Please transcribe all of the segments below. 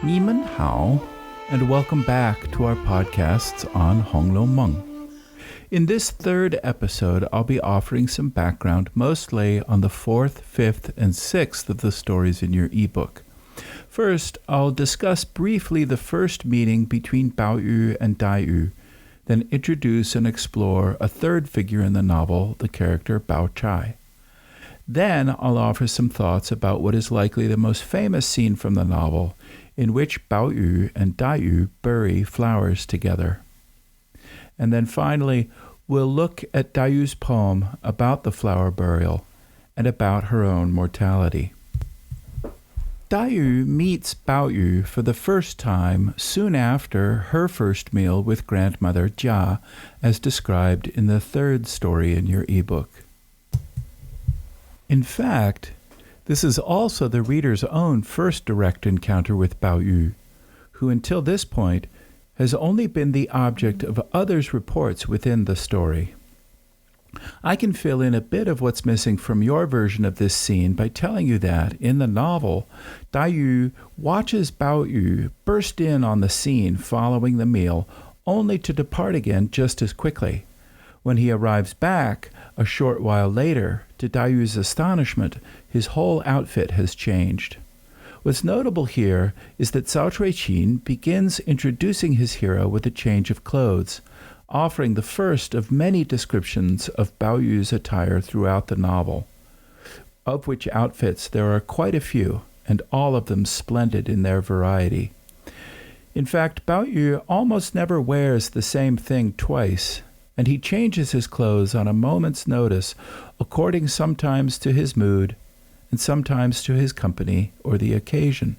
你们好, and welcome back to our podcasts on Honglou-Meng. In this third episode, I'll be offering some background mostly on the 4th, 5th, and 6th of the stories in your ebook. First, I'll discuss briefly the first meeting between Bao Yu and Dai Yu, then introduce and explore a third figure in the novel, the character Bao Chai. Then I'll offer some thoughts about what is likely the most famous scene from the novel, in which Bao Yu and Dai Yu bury flowers together. And then finally, we'll look at Dai Yu's poem about the flower burial and about her own mortality. Dai Yu meets Bao Yu for the first time soon after her first meal with grandmother Jia, as described in the third story in your ebook. In fact, this is also the reader's own first direct encounter with Bao Yu, who until this point has only been the object of others' reports within the story. I can fill in a bit of what's missing from your version of this scene by telling you that, in the novel, Dai Yu watches Bao Yu burst in on the scene following the meal, only to depart again just as quickly. When he arrives back a short while later, to Dai Yu's astonishment, his whole outfit has changed. What's notable here is that Cao Cui-Qin begins introducing his hero with a change of clothes, offering the first of many descriptions of Bao Yu's attire throughout the novel, of which outfits there are quite a few, and all of them splendid in their variety. In fact, Bao Yu almost never wears the same thing twice, and he changes his clothes on a moment's notice, according sometimes to his mood and sometimes to his company or the occasion.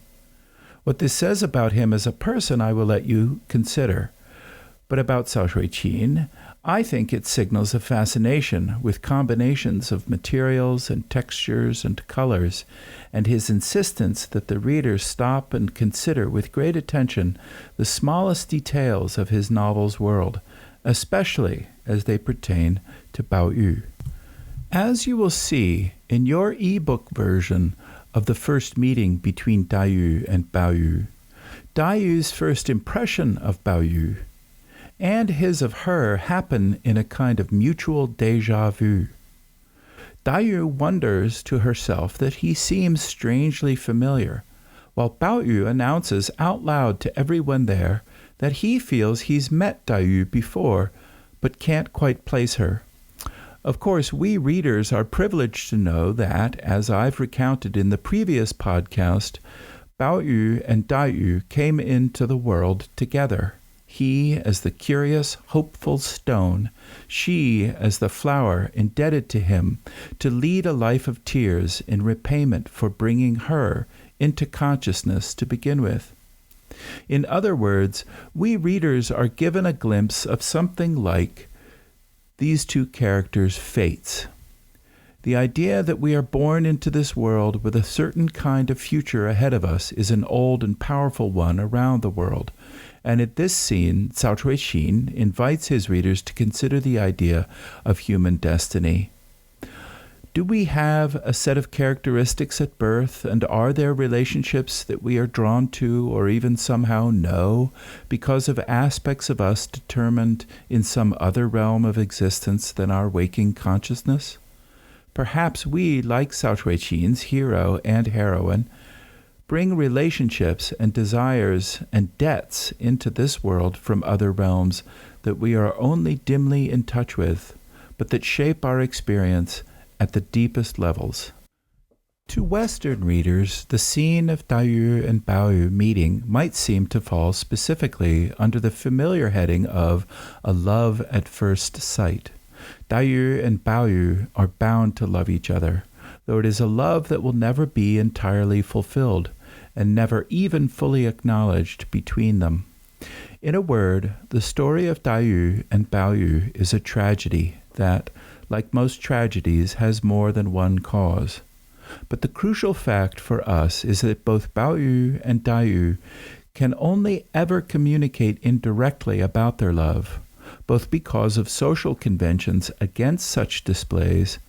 What this says about him as a person I will let you consider. But about Cao Cui-Qin, I think it signals a fascination with combinations of materials and textures and colors, and his insistence that the reader stop and consider with great attention the smallest details of his novel's world, especially as they pertain to Bao Yu. As you will see in your ebook version of the first meeting between Dai Yu and Bao Yu, Dai Yu's first impression of Bao Yu and his of her happen in a kind of mutual déjà vu. Dai Yu wonders to herself that he seems strangely familiar, while Bao Yu announces out loud to everyone there that he feels he's met Dai Yu before, but can't quite place her. Of course, we readers are privileged to know that, as I've recounted in the previous podcast, Bao Yu and Dai Yu came into the world together. He as the curious, hopeful stone, she as the flower indebted to him to lead a life of tears in repayment for bringing her into consciousness to begin with. In other words, we readers are given a glimpse of something like these two characters' fates. The idea that we are born into this world with a certain kind of future ahead of us is an old and powerful one around the world, and at this scene, Cao Cui-Qin invites his readers to consider the idea of human destiny. Do we have a set of characteristics at birth, and are there relationships that we are drawn to or even somehow know because of aspects of us determined in some other realm of existence than our waking consciousness? Perhaps we, like Cao Cui-Qin's hero and heroine, bring relationships and desires and debts into this world from other realms that we are only dimly in touch with, but that shape our experience at the deepest levels. To Western readers, the scene of Dai Yu and Bao Yu meeting might seem to fall specifically under the familiar heading of a love at first sight. Dai Yu and Bao Yu are bound to love each other, though it is a love that will never be entirely fulfilled and never even fully acknowledged between them. In a word, the story of Dai Yu and Bao Yu is a tragedy that, like most tragedies, has more than one cause. But the crucial fact for us is that both Bao Yu and Dai Yu can only ever communicate indirectly about their love, both because of social conventions against such displays,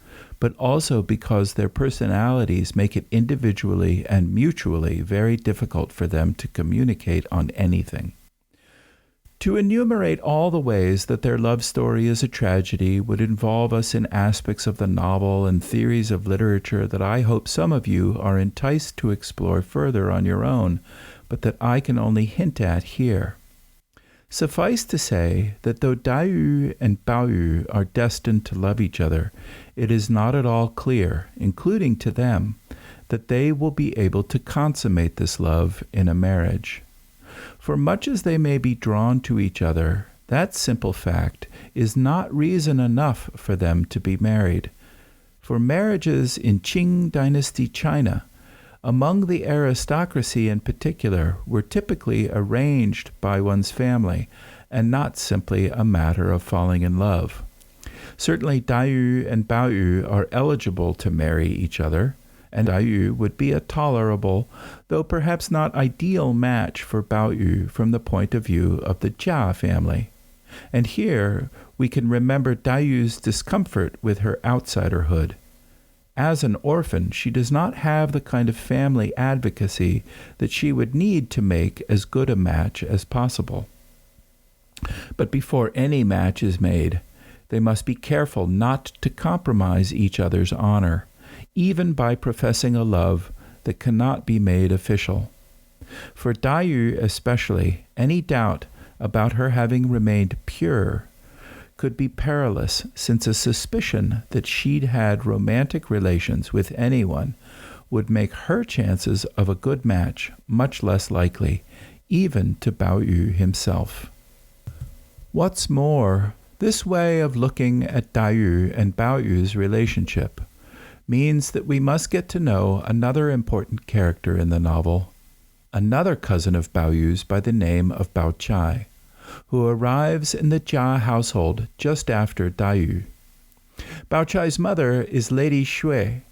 but also because their personalities make it individually and mutually very difficult for them to communicate on anything. To enumerate all the ways that their love story is a tragedy would involve us in aspects of the novel and theories of literature that I hope some of you are enticed to explore further on your own, but that I can only hint at here. Suffice to say that though Dai and Bao are destined to love each other, it is not at all clear, including to them, that they will be able to consummate this love in a marriage. For much as they may be drawn to each other, that simple fact is not reason enough for them to be married. For marriages in Qing dynasty China, among the aristocracy in particular, were typically arranged by one's family, and not simply a matter of falling in love. Certainly Dai and Bao are eligible to marry each other, and Dai would be a tolerable, though perhaps not ideal match for Bao from the point of view of the Jia family. And here we can remember Dai's discomfort with her outsiderhood. As an orphan, she does not have the kind of family advocacy that she would need to make as good a match as possible. But before any match is made, they must be careful not to compromise each other's honor, even by professing a love that cannot be made official. For Dai especially, any doubt about her having remained pure could be perilous, since a suspicion that she'd had romantic relations with anyone would make her chances of a good match much less likely, even to Bao himself. What's more, this way of looking at Dai and Bao's relationship means that we must get to know another important character in the novel, another cousin of Bao's by the name of Bao Chai, who arrives in the Jia household just after Dai. Bao Chai's mother is Lady Shui,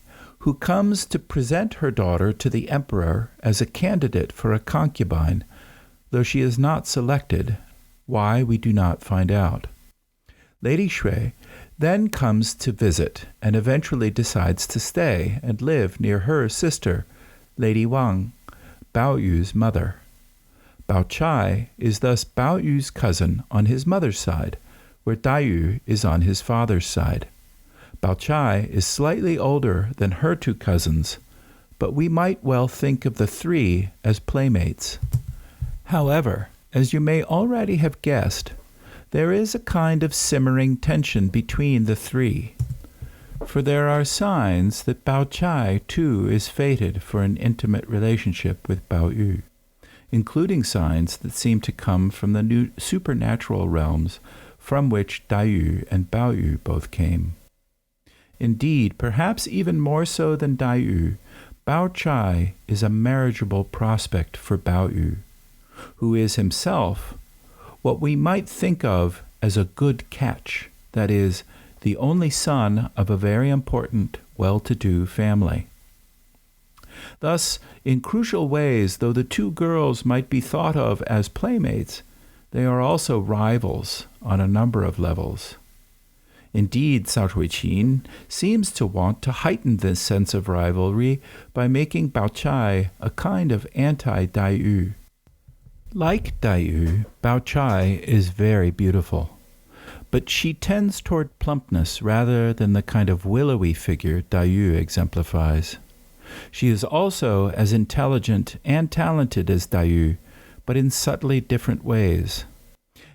who comes to present her daughter to the emperor as a candidate for a concubine, though she is not selected. Why, we do not find out. Lady Shui then comes to visit and eventually decides to stay and live near her sister, Lady Wang, Bao's mother. Bao Chai is thus Bao's cousin on his mother's side, where Dai is on his father's side. Bao Chai is slightly older than her two cousins, but we might well think of the three as playmates. However, as you may already have guessed, there is a kind of simmering tension between the three, for there are signs that Bao Chai too is fated for an intimate relationship with Bao, including signs that seem to come from the new supernatural realms from which Dai and Bao both came. Indeed, perhaps even more so than Dai, Bao Chai is a marriageable prospect for Bao, who is himself what we might think of as a good catch, that is, the only son of a very important, well-to-do family. Thus, in crucial ways, though the two girls might be thought of as playmates, they are also rivals on a number of levels. Indeed, Cao Shuiqin seems to want to heighten this sense of rivalry by making Bao Chai a kind of anti-Dai. Like Dai, Bao Chai is very beautiful, but she tends toward plumpness rather than the kind of willowy figure Dai exemplifies. She is also as intelligent and talented as Dai, but in subtly different ways.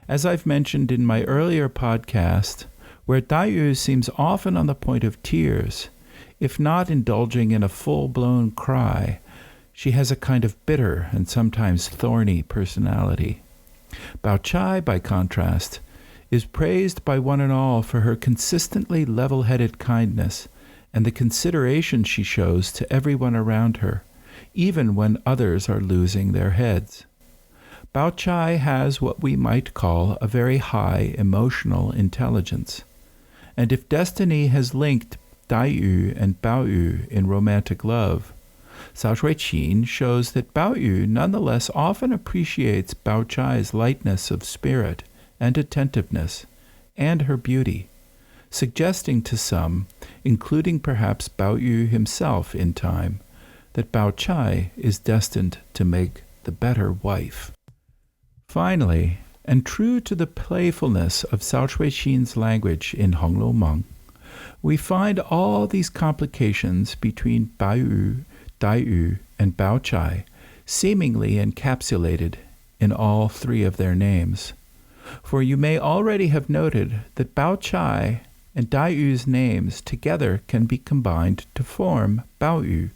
As I've mentioned in my earlier podcast, where Dai seems often on the point of tears, if not indulging in a full-blown cry, she has a kind of bitter and sometimes thorny personality. Bao Chai, by contrast, is praised by one and all for her consistently level-headed kindness and the consideration she shows to everyone around her, even when others are losing their heads. Bao Chai has what we might call a very high emotional intelligence, and if destiny has linked Dai and Bao in romantic love, Cao Shuiqin shows that Bao nonetheless often appreciates Bao Chai's lightness of spirit and attentiveness, and her beauty, suggesting to some including perhaps Bao Yu himself in time, that Bao Chai is destined to make the better wife. Finally, and true to the playfulness of Cao Shui-Qin's language in Hong Lo Meng, we find all these complications between Bai Yu, Dai Yu, and Bao Chai seemingly encapsulated in all three of their names. For you may already have noted that Bao Chai and Dai Yu's names together can be combined to form Bao Yu.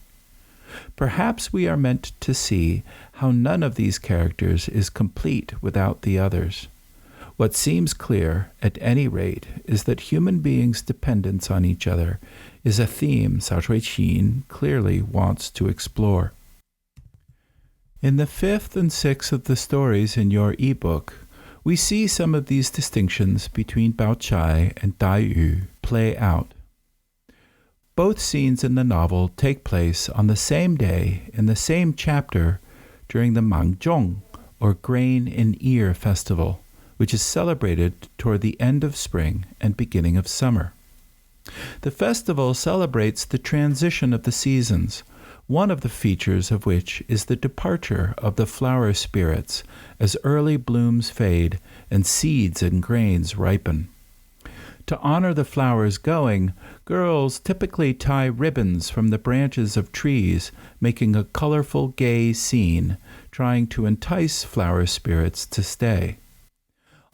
Perhaps we are meant to see how none of these characters is complete without the others. What seems clear, at any rate, is that human beings' dependence on each other is a theme Cao Shui-Qin clearly wants to explore. In the 5th and 6th of the stories in your ebook, we see some of these distinctions between Bao Chai and Dai Yu play out. Both scenes in the novel take place on the same day in the same chapter during the Mangzhong, or Grain in Ear Festival, which is celebrated toward the end of spring and beginning of summer. The festival celebrates the transition of the seasons, one of the features of which is the departure of the flower spirits as early blooms fade and seeds and grains ripen. To honor the flowers going, girls typically tie ribbons from the branches of trees, making a colorful, gay scene, trying to entice flower spirits to stay.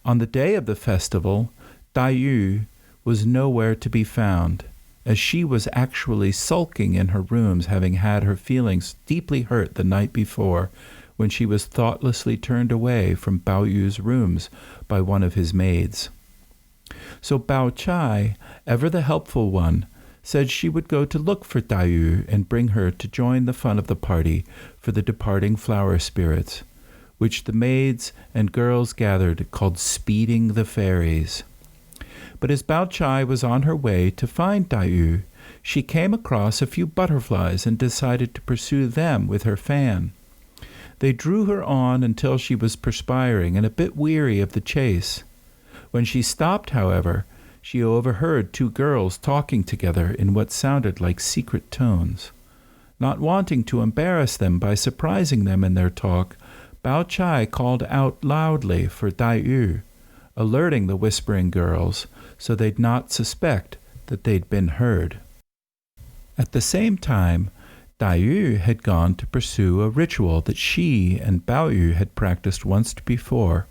On the day of the festival, Dai Yu was nowhere to be found, as she was actually sulking in her rooms, having had her feelings deeply hurt the night before when she was thoughtlessly turned away from Bao Yu's rooms by one of his maids. So Bao Chai, ever the helpful one, said she would go to look for Dai Yu and bring her to join the fun of the party for the departing flower spirits, which the maids and girls gathered called speeding the fairies. But as Bao Chai was on her way to find Dai Yu, she came across a few butterflies and decided to pursue them with her fan. They drew her on until she was perspiring and a bit weary of the chase. When she stopped, however, she overheard two girls talking together in what sounded like secret tones. Not wanting to embarrass them by surprising them in their talk, Bao Chai called out loudly for Dai Yu, alerting the whispering girls so they'd not suspect that they'd been heard. At the same time, Dai Yu had gone to pursue a ritual that she and Bao Yu had practiced once before,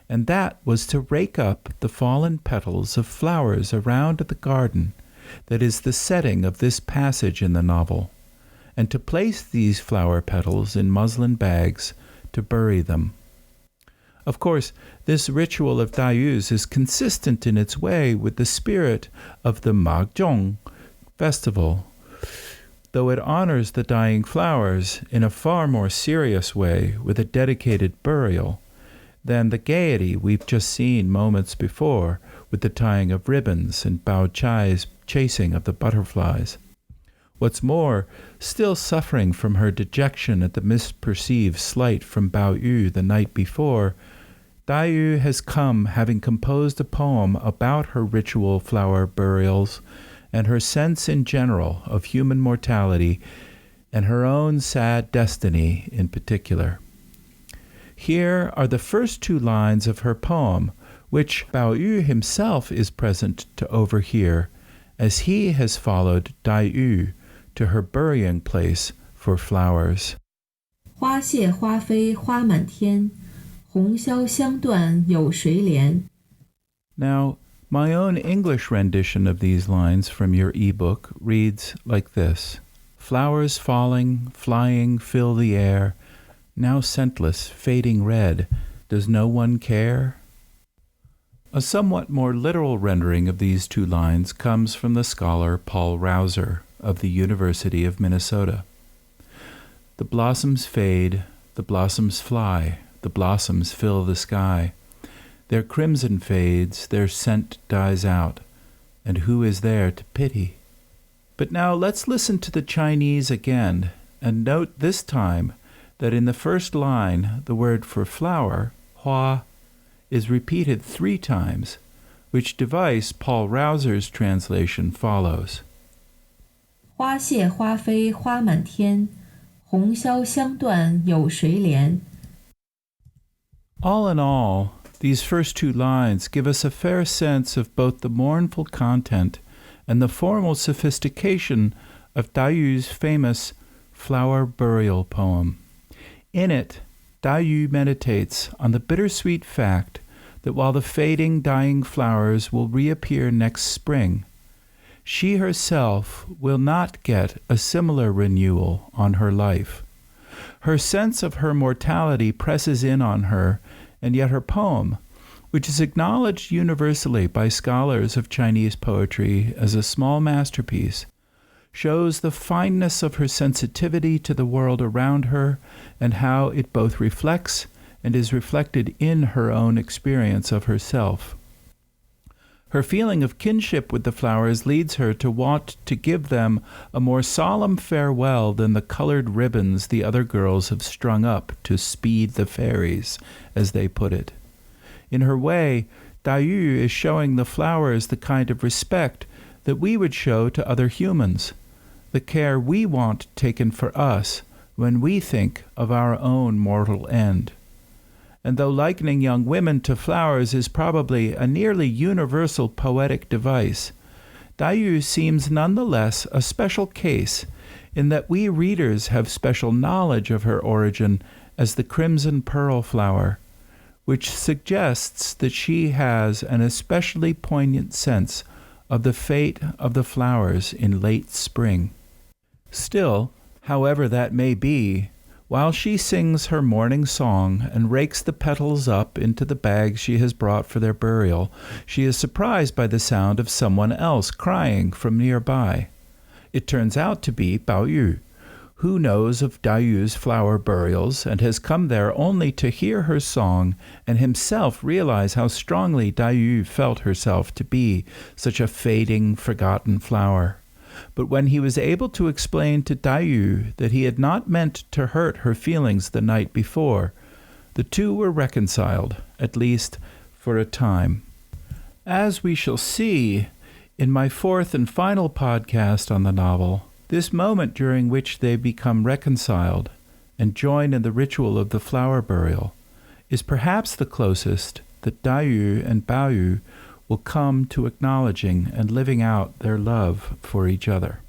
and that was to rake up the fallen petals of flowers around the garden that is the setting of this passage in the novel, and to place these flower petals in muslin bags to bury them. Of course, this ritual of Dai Yu's is consistent in its way with the spirit of the Mangzhong festival, though it honors the dying flowers in a far more serious way with a dedicated burial than the gaiety we've just seen moments before with the tying of ribbons and Bao Chai's chasing of the butterflies. What's more, still suffering from her dejection at the misperceived slight from Bao Yu the night before, Dai Yu has come having composed a poem about her ritual flower burials and her sense in general of human mortality and her own sad destiny in particular. Here are the first two lines of her poem, which Bao Yu himself is present to overhear, as he has followed Dai Yu to her burying place for flowers. 花谢花飞花满天，红消香断有谁怜? Now, my own English rendition of these lines from your ebook reads like this: Flowers falling, flying, fill the air, now scentless, fading red, does no one care? A somewhat more literal rendering of these two lines comes from the scholar Paul Rouser of the University of Minnesota. The blossoms fade, the blossoms fly, the blossoms fill the sky. Their crimson fades, their scent dies out, and who is there to pity? But now let's listen to the Chinese again, and note this time that in the first line, the word for flower, hua, is repeated 3 times, which device Paul Rouser's translation follows. 花谢花飞花满天，红消香断有谁怜。 All in all, these first two lines give us a fair sense of both the mournful content and the formal sophistication of Dayu's famous flower burial poem. In it, Dayu meditates on the bittersweet fact that while the fading, dying flowers will reappear next spring, she herself will not get a similar renewal on her life. Her sense of her mortality presses in on her, and yet her poem, which is acknowledged universally by scholars of Chinese poetry as a small masterpiece, shows the fineness of her sensitivity to the world around her and how it both reflects and is reflected in her own experience of herself. Her feeling of kinship with the flowers leads her to want to give them a more solemn farewell than the colored ribbons the other girls have strung up to speed the fairies, as they put it. In her way, Dayu is showing the flowers the kind of respect that we would show to other humans, the care we want taken for us when we think of our own mortal end. And though likening young women to flowers is probably a nearly universal poetic device, Dayu seems nonetheless a special case in that we readers have special knowledge of her origin as the crimson pearl flower, which suggests that she has an especially poignant sense of the fate of the flowers in late spring. Still, however that may be, while she sings her morning song and rakes the petals up into the bags she has brought for their burial, she is surprised by the sound of someone else crying from nearby. It turns out to be Bao Yu, who knows of Dayu's flower burials and has come there only to hear her song and himself realize how strongly Dayu felt herself to be such a fading, forgotten flower. But when he was able to explain to Dayu that he had not meant to hurt her feelings the night before, the two were reconciled, at least for a time. As we shall see in my fourth and final podcast on the novel, this moment during which they become reconciled and join in the ritual of the flower burial is perhaps the closest that Dayu and Bao Yu will come to acknowledging and living out their love for each other.